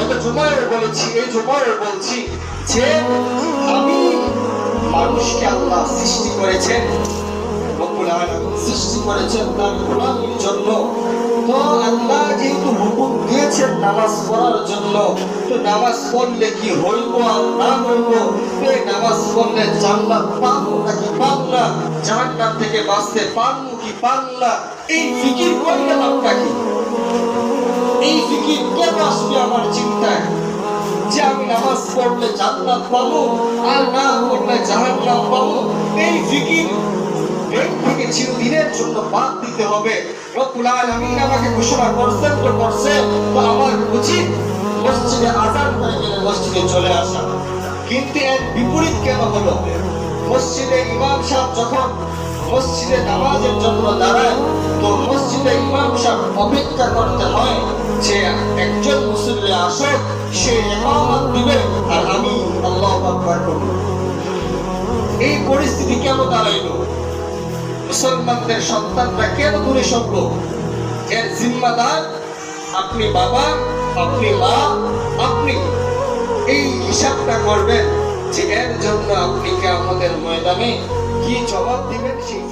গত জুমায় বলেছি, এই জুমায় বলছি যে আমি মানুষকে আল্লাহ সৃষ্টি করেছেন, রব্বুল আলামিন সৃষ্টি করেছেন তার গোলামির জন্য। তো আল্লাহ যেহেতু হুকুম দিয়েছেন নামাজ পড়ার জন্য, তো নামাজ পড়লে কি হইব আর না হইব, এই নামাজ পড়লে জান্নাত পাবো নাকি পাব না, জাহান্নাম থেকে বাঁচতে পারবো কি পারব না, এই ফিকির করলে লাভটা কি? এই ফিকির কেন আসবে আমার চিন্তায় যে আমি নামাজ পড়লে জান্নাত পাবো আর না পড়লে জাহান্নাম পাবো? এই ফিকির থেকে চিরদিনের জন্য বাদ দিতে হবে। রব্বুল আলামিন আমাকে ঘোষণা করছেন, তো করছে, তো আমার উচিত মসজিদে আযান হয়ে গেলে মসজিদে চলে আসা। কিন্তু এর বিপরীত কেন হলো? মসজিদে ইমাম সাহেব যখন মসজিদে নামাজের জন্য দাঁড়ায়, তো মসজিদে ইমাম সাহেব অপেক্ষা করতে হয় যে একজন মুসল্লি আসুক, সে ইমামত দিবে আর আমি আল্লাহু আকবার করব। এই পরিস্থিতি কেন দাঁড়াইলো? মুসলমানদের সন্তানরা কেন দূরে সরলো? এর জিম্মাদার আপনি বাবা, আপনি মা, আপনি। এই হিসাবটা করবেন যে এর জন্য আপনি কিয়ামতের ময়দানে কি জবাব দিবেন। সেই